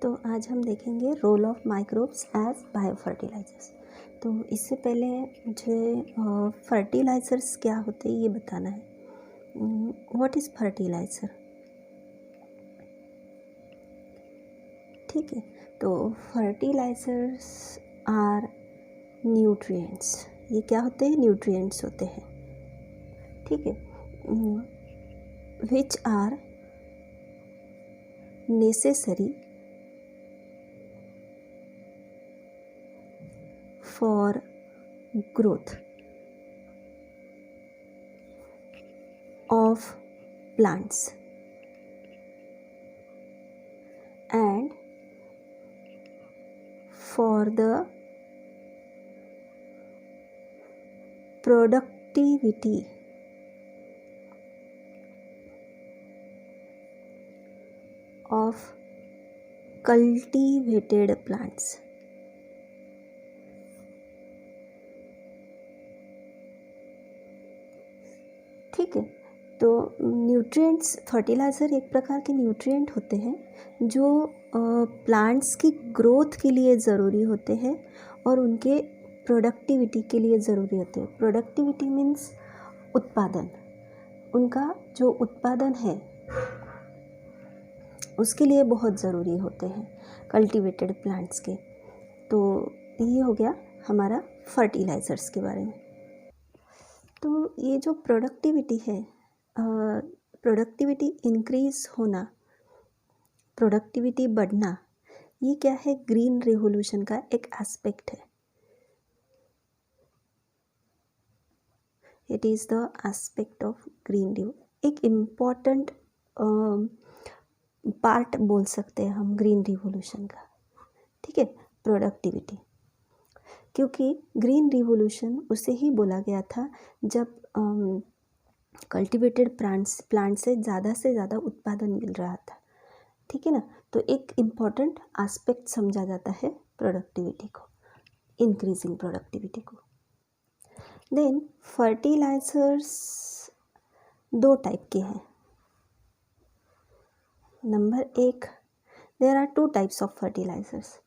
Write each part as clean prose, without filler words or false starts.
तो आज हम देखेंगे role of microbes as biofertilisers. तो इससे पहले मुझे फर्टिलाइजर्स क्या होते हैं ये बताना है। What is fertiliser? ठीक है, तो फर्टिलाइजर्स आर न्यूट्रिएंट्स। ये क्या होते हैं? न्यूट्रिएंट्स होते हैं। ठीक है, which are necessary for growth of plants and for the productivity of cultivated plants. ठीक है, तो न्यूट्रिएंट्स, फर्टिलाइज़र एक प्रकार के न्यूट्रिएंट होते हैं जो प्लांट्स की ग्रोथ के लिए ज़रूरी होते हैं और उनके प्रोडक्टिविटी के लिए ज़रूरी होते हैं। प्रोडक्टिविटी मीन्स उत्पादन, उनका जो उत्पादन है उसके लिए बहुत ज़रूरी होते हैं कल्टीवेटेड प्लांट्स के। तो ये हो गया हमारा फर्टिलाइज़र्स के बारे में। तो ये जो प्रोडक्टिविटी है, प्रोडक्टिविटी इंक्रीज़ होना, प्रोडक्टिविटी बढ़ना, ये क्या है? ग्रीन रिवोल्यूशन का एक एस्पेक्ट है। It is the aspect of green revolution, एक इम्पॉर्टेंट पार्ट बोल सकते हैं हम ग्रीन रिवोल्यूशन का। ठीक है, प्रोडक्टिविटी, क्योंकि ग्रीन रिवोल्यूशन उसे ही बोला गया था जब कल्टीवेटेड प्लांट से ज़्यादा उत्पादन मिल रहा था। ठीक है ना, तो एक इम्पॉर्टेंट एस्पेक्ट समझा जाता है प्रोडक्टिविटी को, इंक्रीजिंग प्रोडक्टिविटी को। देन फर्टिलाइजर्स दो टाइप के हैं। नंबर एक, there are two types of fertilisers.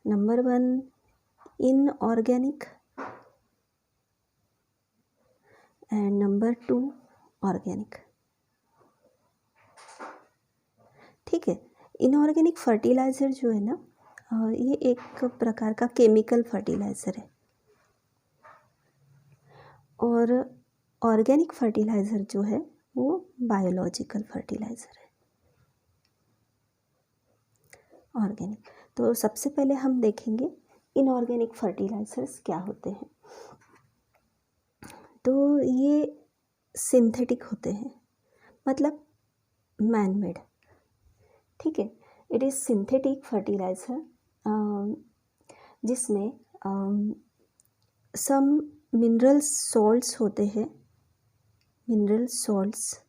Number one, inorganic and number two, organic. ठीक है, इनऑर्गेनिक फर्टिलाइज़र जो है ना, ये एक प्रकार का केमिकल फर्टिलाइज़र है और ऑर्गेनिक फर्टिलाइज़र जो है वो बायोलॉजिकल फर्टिलाइज़र है। ऑर्गेनिक, तो सबसे पहले हम देखेंगे इनऑर्गेनिक फर्टिलाइज़र्स क्या होते हैं। तो ये सिंथेटिक होते हैं, मतलब मैन मेड। ठीक है, इट इज़ सिंथेटिक फर्टिलाइज़र जिसमें सम मिनरल सॉल्ट्स होते हैं, mineral salts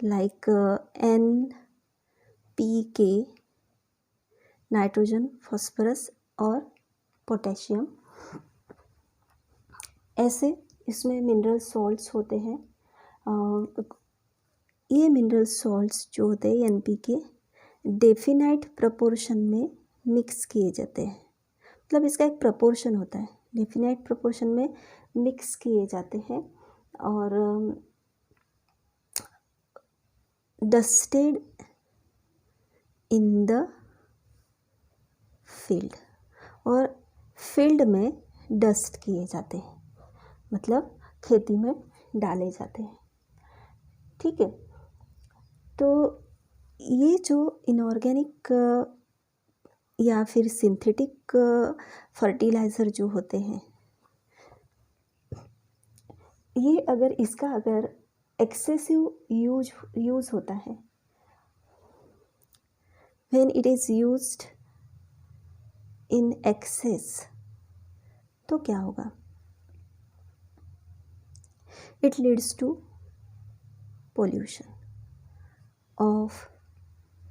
like NPK, nitrogen, phosphorus और पोटेशियम, ऐसे इसमें मिनरल सॉल्ट्स होते हैं। ये मिनरल सॉल्ट्स जो होते हैं NPK डेफिनाइट प्रपोर्शन में मिक्स किए जाते हैं, मतलब इसका एक प्रपोर्शन होता है, डेफिनाइट प्रपोर्शन में मिक्स किए जाते हैं और डस्टेड इन द फील्ड, और फील्ड में डस्ट किए जाते हैं, मतलब खेती में डाले जाते हैं। ठीक है, तो ये जो इनऑर्गेनिक या फिर सिंथेटिक फर्टिलाइज़र जो होते हैं, ये अगर एक्सेसिव यूज़ होता है, when it is used in excess, तो क्या होगा? It leads to pollution of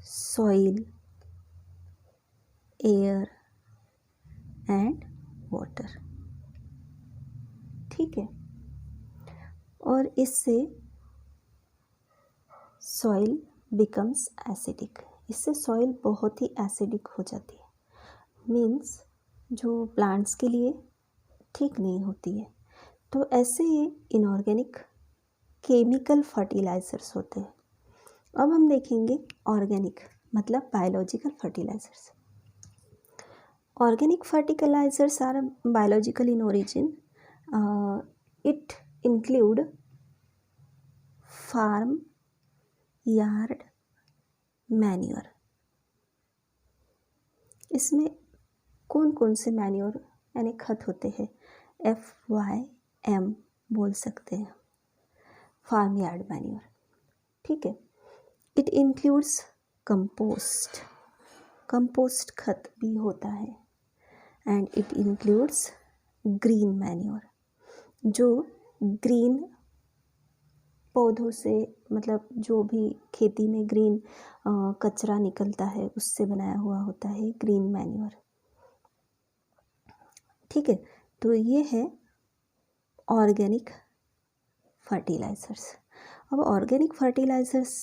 soil, air and water. ठीक है, और इससे सॉइल बिकम्स एसिडिक, इससे सॉइल बहुत ही एसिडिक हो जाती है, मीन्स जो प्लांट्स के लिए ठीक नहीं होती है। तो ऐसे ही इनऑर्गेनिक केमिकल फर्टिलाइज़र्स होते हैं। अब हम देखेंगे ऑर्गेनिक मतलब biological fertilisers. Organic fertilizers are biological in origin. It include farm yard manure. इसमें कौन कौन से मैन्योर यानी खत होते हैं? FYM बोल सकते हैं, फार्म यार्ड मैन्योर। ठीक है। इट इंक्लूड्स कंपोस्ट, कंपोस्ट खत भी होता है। And it includes green manure, जो ग्रीन पौधों से मतलब जो भी खेती में ग्रीन कचरा निकलता है उससे बनाया हुआ होता है ग्रीन मैन्योर। ठीक है, तो ये है ऑर्गेनिक फर्टिलाइज़र्स। अब ऑर्गेनिक फर्टिलाइज़र्स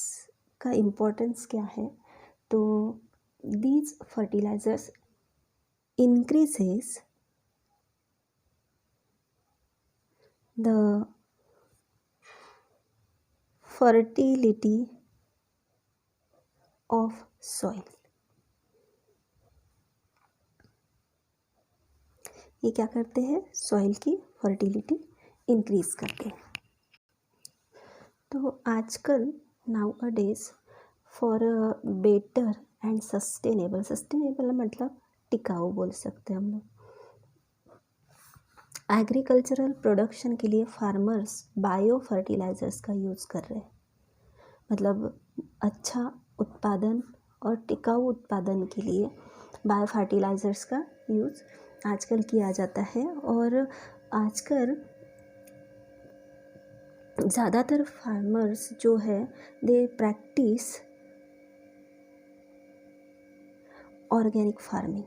का इम्पोर्टेंस क्या है? तो these fertilisers increases the fertility of soil. ये क्या करते हैं? सॉइल की फर्टिलिटी इंक्रीज करते हैं। तो आजकल now a days for better and sustainable मतलब टिकाऊ बोल सकते हैं हम लोग, एग्रीकल्चरल प्रोडक्शन के लिए फार्मर्स बायो फर्टिलाइज़र्स का यूज़ कर रहे हैं। मतलब अच्छा उत्पादन और टिकाऊ उत्पादन के लिए बायो फर्टिलाइज़र्स का यूज़ आजकल किया जाता है। और आजकल ज़्यादातर फार्मर्स जो है दे प्रैक्टिस ऑर्गेनिक फार्मिंग।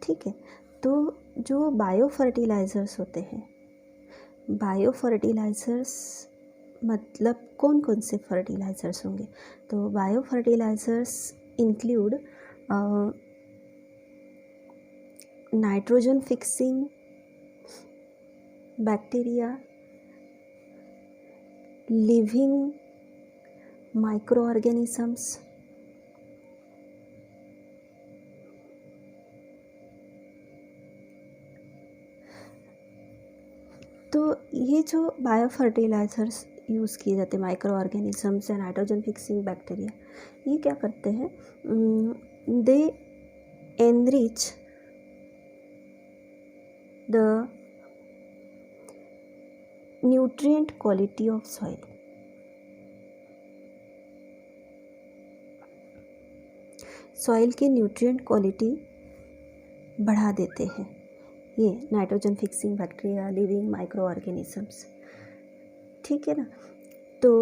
ठीक है, तो जो बायो फर्टिलाइज़र्स होते हैं, बायो फर्टिलाइज़र्स मतलब कौन कौन से फर्टिलाइज़र्स होंगे? तो bio fertilisers include nitrogen fixing bacteria, living micro organisms, तो ये जो बायो फर्टिलाइज़र्स यूज़ किए जाते हैं माइक्रो ऑर्गेनिजम्स या नाइट्रोजन फिक्सिंग बैक्टीरिया, ये क्या करते हैं? They enrich the nutrient quality of soil. Soil की न्यूट्रिएंट क्वालिटी बढ़ा देते हैं ये nitrogen fixing bacteria, living micro organisms. ठीक है ना। तो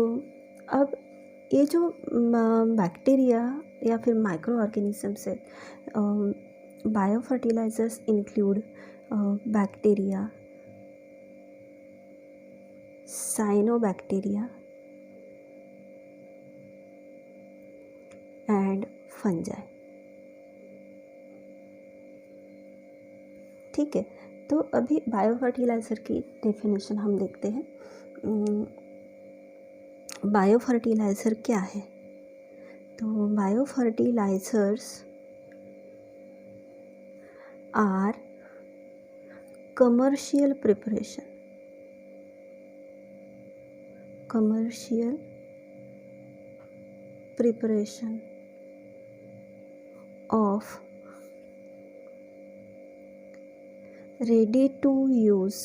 अब ये जो बैक्टीरिया या फिर माइक्रो ऑर्गेनिजम्स है, bio fertilisers include bacteria, cyanobacteria and fungi. ठीक है, तो अभी बायो फर्टिलाइज़र की डेफिनेशन हम देखते हैं। बायो फर्टिलाइज़र क्या है? तो bio fertilisers are commercial preparation of ready to use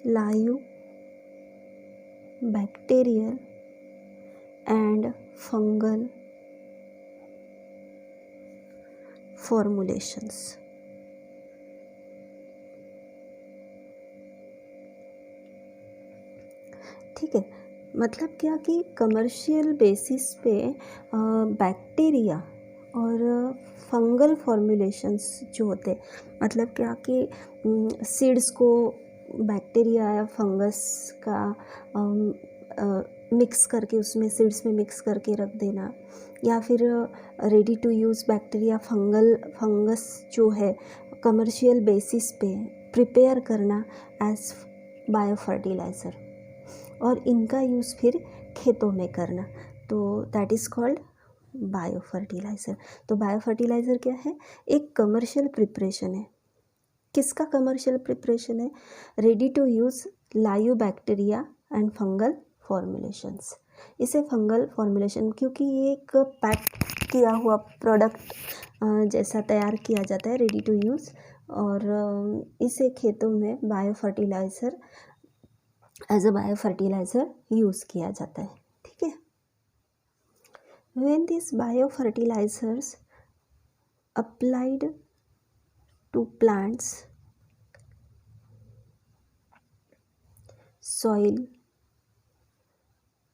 live bacterial and fungal formulations। ठीक है, मतलब क्या कि कमर्शियल बेसिस पे बैक्टीरिया और फंगल फॉर्मुलेशंस जो होते हैं, मतलब क्या कि सीड्स को बैक्टीरिया या फंगस का मिक्स करके उसमें सीड्स में मिक्स करके रख देना, या फिर ready to use bacteria fungus जो है कमर्शियल बेसिस पे प्रिपेयर करना एज बायो फर्टिलाइज़र, और इनका यूज़ फिर खेतों में करना, तो that is called bio fertiliser. तो बायो फर्टिलाइज़र क्या है? एक कमर्शियल प्रिपरेशन है। किसका कमर्शियल प्रिपरेशन है? रेडी टू यूज़ लायोबैक्टीरिया एंड फंगल फॉर्मुलेशंस। इसे फंगल फॉर्मुलेशन, क्योंकि ये एक पैक किया हुआ प्रोडक्ट जैसा तैयार किया जाता है, रेडी टू यूज़, और इसे खेतों में bio fertiliser as a bio fertiliser use किया जाता है। ठीक है। When this bio fertilisers applied to plants, soil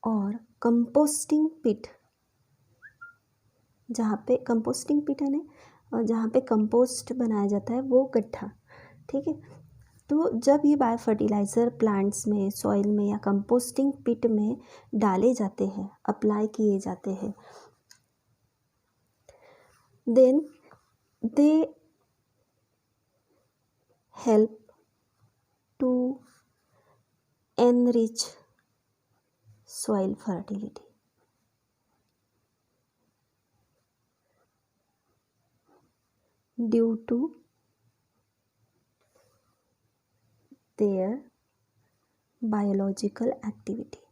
और कंपोस्टिंग पिट, जहाँ पे कंपोस्टिंग पिट है ना, जहाँ पे कंपोस्ट बनाया जाता है वो गड्ढा। ठीक है। तो जब ये बायो फर्टिलाइज़र प्लांट्स में, सॉइल में या कंपोस्टिंग पिट में डाले जाते हैं, अप्लाई किए जाते हैं, then they help to enrich soil fertility. Due to their biological activity.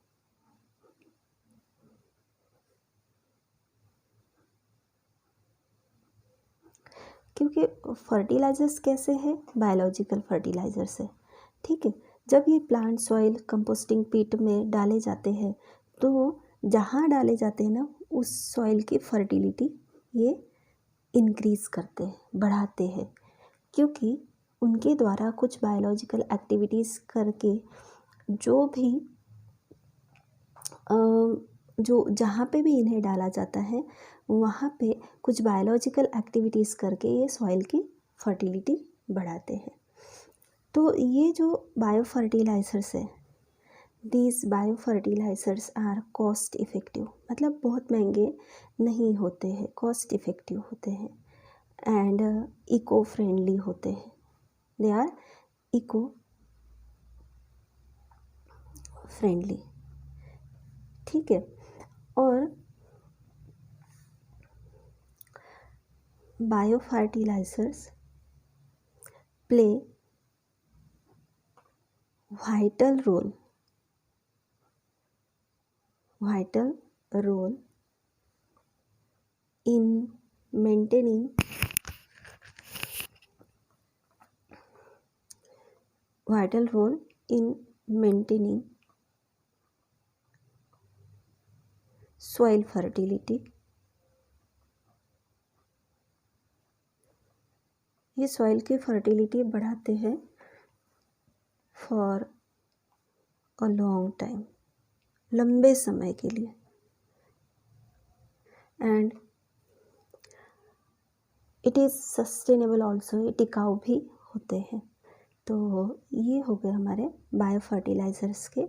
क्योंकि फर्टिलाइजर्स कैसे हैं? बायोलॉजिकल फर्टिलाइजर्स है। ठीक है। जब ये प्लांट सॉइल कंपोस्टिंग पिट में डाले जाते हैं, तो जहाँ डाले जाते हैं ना, उस सॉइल की फर्टिलिटी ये इंक्रीज़ करते हैं, बढ़ाते हैं, क्योंकि उनके द्वारा कुछ बायोलॉजिकल एक्टिविटीज़ करके जो भी जो जहाँ पे भी इन्हें डाला जाता है वहाँ पे कुछ बायोलॉजिकल एक्टिविटीज़ करके ये सॉइल की फर्टिलिटी बढ़ाते हैं। तो ये जो बायो फर्टिलाइज़र्स है, these bio fertilisers are cost effective, मतलब बहुत महंगे नहीं होते हैं, कॉस्ट इफ़ेक्टिव होते हैं, एंड इको फ्रेंडली होते हैं। They are eco friendly. ठीक है। और bio fertilisers play vital role in maintaining soil fertility। ये सॉइल की फर्टिलिटी बढ़ाते हैं फॉर अ लॉन्ग टाइम, लंबे समय के लिए, and it is sustainable also, ये टिकाऊ भी होते हैं। तो ये हो गए हमारे बायो फर्टिलाइज़र्स के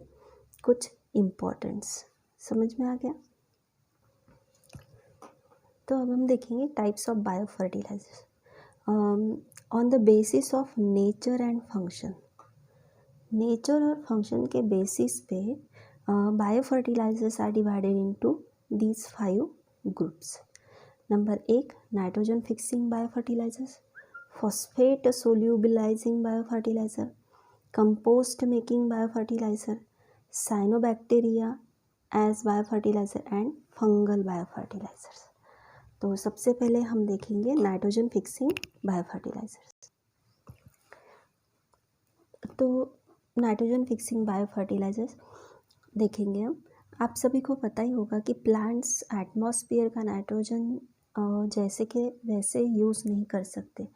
कुछ इम्पोर्टेंट्स। समझ में आ गया? तो अब हम देखेंगे types of bio fertilisers on the basis of nature and function. Nature और फंक्शन के बेसिस पे bio fertilisers are divided into these 5 groups. Number 1, nitrogen fixing bio fertilisers, phosphate solubilising bio fertiliser, compost making bio fertiliser, cyanobacteria as bio fertiliser and fungal bio fertilisers. तो सबसे पहले हम देखेंगे nitrogen fixing bio fertilisers. तो nitrogen fixing bio fertilisers देखेंगे हम। आप सभी को पता ही होगा कि प्लांट्स एटमॉस्फेयर का नाइट्रोजन जैसे कि वैसे यूज़ नहीं कर सकते।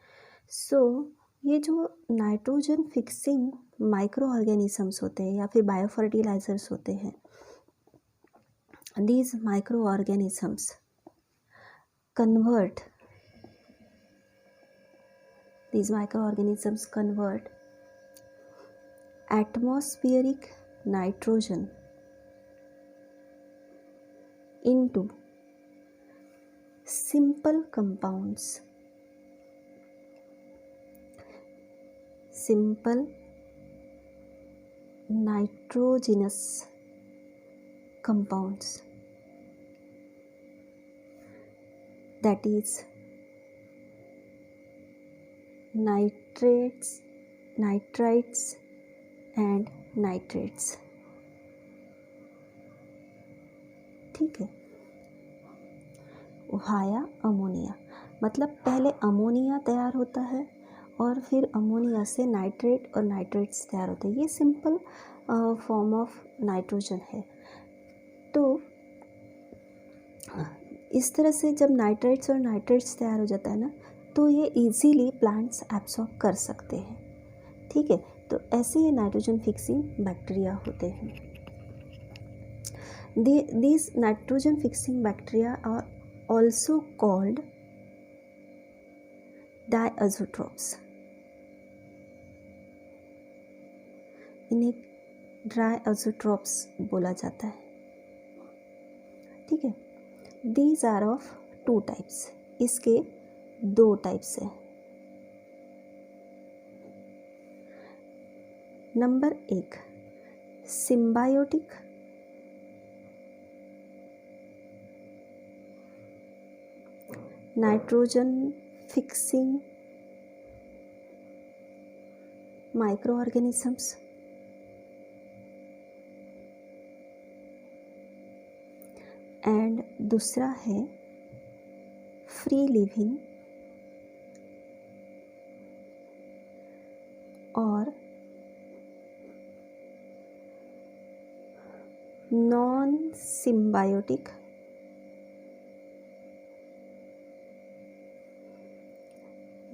सो ये जो नाइट्रोजन फिक्सिंग माइक्रो ऑर्गेनिजम्स होते हैं या फिर बायो फर्टिलाइजर्स होते हैं, these micro organisms convert atmospheric nitrogen into simple compounds, simple nitrogenous compounds, that is nitrates, nitrites and nitrates. ठीक है, वाया अमोनिया, मतलब पहले अमोनिया तैयार होता है और फिर अमोनिया से नाइट्रेट और नाइट्रेट्स तैयार होते हैं। ये सिंपल फॉर्म ऑफ नाइट्रोजन है। तो इस तरह से जब नाइट्रेट्स और नाइट्रेट्स तैयार हो जाता है ना, तो ये इजीली प्लांट्स एब्सॉर्ब कर सकते हैं। ठीक है, तो ऐसे ये नाइट्रोजन फिक्सिंग बैक्टीरिया होते हैं। These nitrogen fixing bacteria are also called diazotropes. इन्हें diazotropes बोला जाता है। ठीक है, these are of two types. इसके दो टाइप्स हैं। Number 1, symbiotic nitrogen fixing micro organisms, and दूसरा है फ्री लिविंग और non symbiotic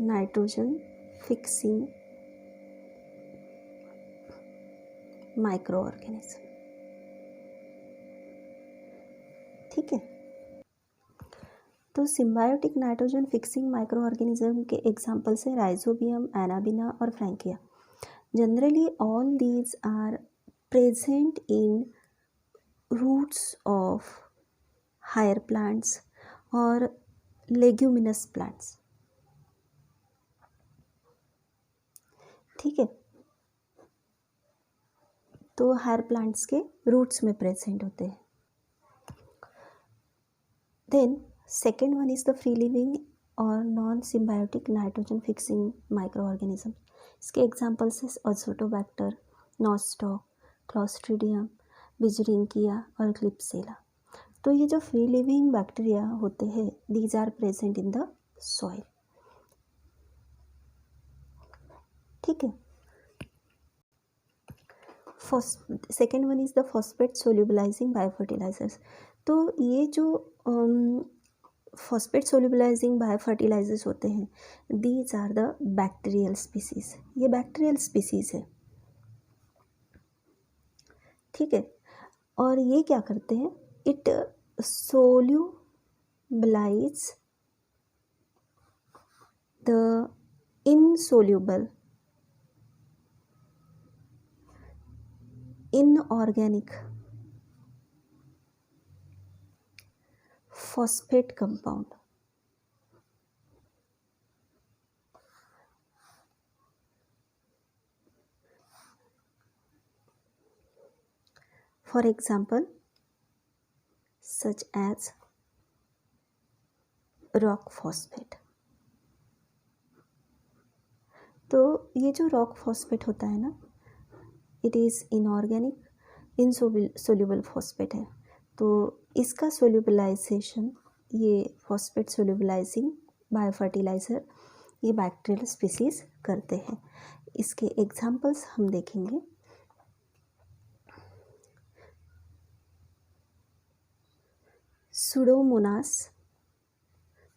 nitrogen fixing micro organism. ठीक है, तो symbiotic nitrogen fixing micro organism के एग्जाम्पल्स है राइजोबियम, एनाबिना और Frankia. Generally all these are present in roots of higher plants और लेग्यूमिनस प्लांट्स। ठीक है, तो हायर प्लांट्स के रूट्स में प्रेजेंट होते हैं। Then second one is the free living और non symbiotic nitrogen fixing micro organism. इसके एग्जाम्पल्स है अजोटोबैक्टर, नॉस्टॉक, क्लॉस्ट्रीडियम, बिजरिंकिया और क्लिप्सेला। तो ये जो फ्री लिविंग बैक्टीरिया होते हैं, these are present in the soil. ठीक है, second one is the phosphate solubilising biofertilisers. तो ये जो फॉस्फेट सोल्यूबलाइजिंग बायोफर्टिलाइजर्स होते हैं, these are the bacterial species. ये बैक्टीरियल स्पीसीज है। ठीक है, और ये क्या करते हैं, it solubilise the insoluble inorganic phosphate compound. For example, such as rock phosphate. तो ये जो रॉक फॉस्फेट होता है ना, it is inorganic insoluble phosphate है। तो इसका सोल्यूबलाइजेशन, ये फॉस्फेट सोल्यूबलाइजिंग बायोफर्टिलाइज़र, ये बैक्टीरियल स्पीसीज करते हैं। इसके एग्जाम्पल्स हम देखेंगे। सुडोमोनास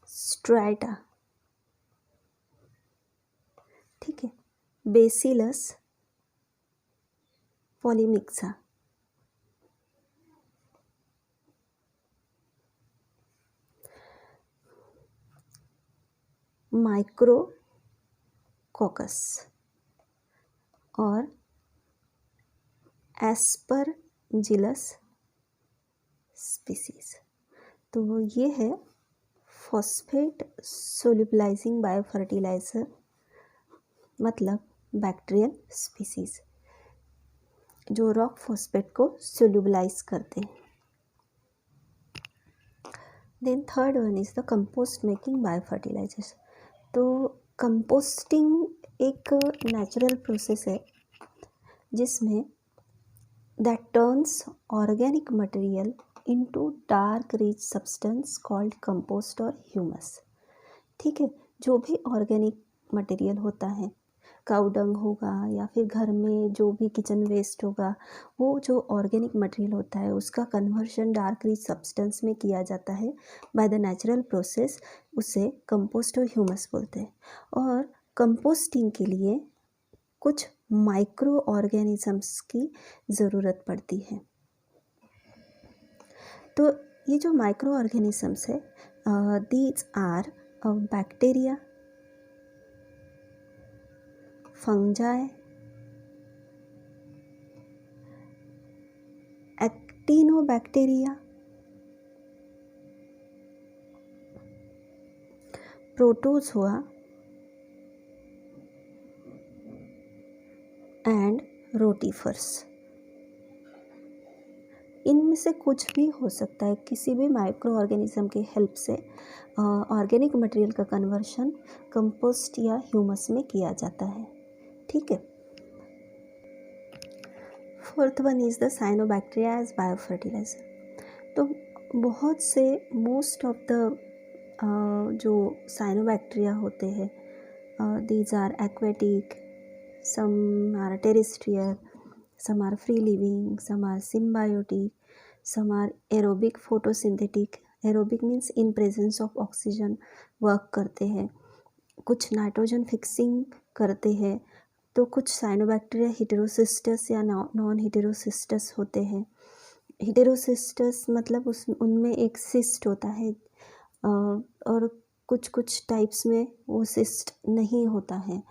स्ट्रैटा, ठीक है, बेसिलस पॉलीमिक्सा, माइक्रोकोकस और एस्परजिलस स्पीसीज। तो ये है फॉस्फेट सोल्यूबलाइजिंग बायोफर्टिलाइज़र, मतलब बैक्टीरियल स्पीसीज जो रॉक फॉस्फेट को सोल्यूबलाइज करते हैं। Then third one is the compost making biofertilisers. तो कंपोस्टिंग एक नेचुरल प्रोसेस है जिसमें that turns organic material into dark rich substance called compost और ह्यूमस। ठीक है, जो भी ऑर्गेनिक मटेरियल होता है, काऊ डंग होगा या फिर घर में जो भी किचन वेस्ट होगा, वो जो ऑर्गेनिक मटेरियल होता है उसका कन्वर्शन डार्क रिच सब्सटेंस में किया जाता है बाय द नेचुरल प्रोसेस, उसे कंपोस्ट और ह्यूमस बोलते हैं। और कंपोस्टिंग के लिए कुछ माइक्रो ऑर्गेनिजम्स की ज़रूरत पड़ती है। तो ये जो माइक्रो ऑर्गेनिजम्स है, these are bacteria, fungi, actinobacteria, protozoa and rotifers. इनमें से कुछ भी हो सकता है, किसी भी माइक्रो ऑर्गेनिज्म के हेल्प से ऑर्गेनिक मटेरियल का कन्वर्शन कंपोस्ट या ह्यूमस में किया जाता है। ठीक है। Fourth one is the cyanobacteria as biofertiliser. तो बहुत से मोस्ट ऑफ द जो साइनोबैक्टीरिया होते हैं, these are aquatic, some are terrestrial, some are free living, some are symbiotic, some are aerobic photosynthetic. Aerobic means in presence of oxygen work करते हैं, कुछ nitrogen fixing करते हैं। तो कुछ साइनोबैक्टीरिया हेटेरोसिस्टस या नॉन हेटेरोसिस्टस होते हैं। हेटेरोसिस्टस मतलब उनमें एक सिस्ट होता है, और कुछ कुछ टाइप्स में वो सिस्ट नहीं होता है।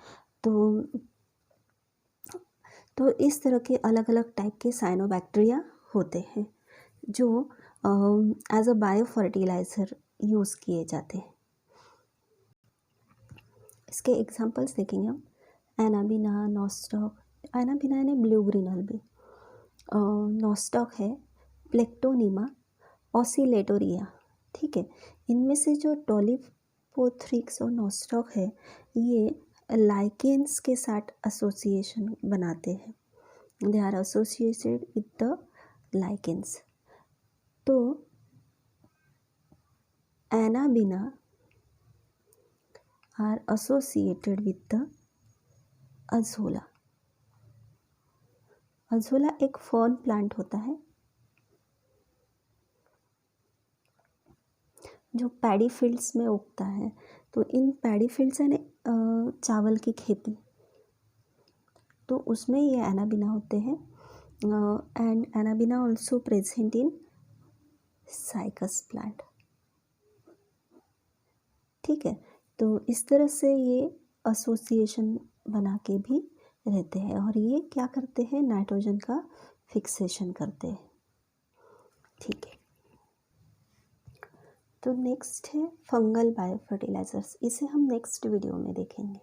तो इस तरह के अलग अलग टाइप के साइनोबैक्टीरिया होते हैं जो एज अ बायोफर्टिलाइज़र यूज़ किए जाते हैं। इसके एग्जांपल्स देखेंगे हम। Anabaena, nostoc. एनाबिना यानी ब्लू ग्रीन अल्बी। नॉस्टॉक है प्लेक्टोनिमा ऑसिलेटोरिया। ठीक है, इनमें से जो टोलिपोथ्रिक्स और नॉस्टॉक है, ये लाइकेंस के साथ एसोसिएशन बनाते हैं। They are associated with the lichens. तो Anabaena are associated with the Azolla. Azolla एक फर्न प्लांट होता है जो पैडी फील्ड्स में उगता है। तो इन पैडी फील्ड्स यानी चावल की खेती, तो उसमें ये एनाबिना होते हैं। And Anabaena also present in cycas plant. ठीक है, तो इस तरह से ये एसोसिएशन बना के भी रहते हैं और ये क्या करते हैं, नाइट्रोजन का फिक्सेशन करते हैं। ठीक है, तो नेक्स्ट है फंगल बायोफर्टिलाइजर्स। इसे हम नेक्स्ट वीडियो में देखेंगे।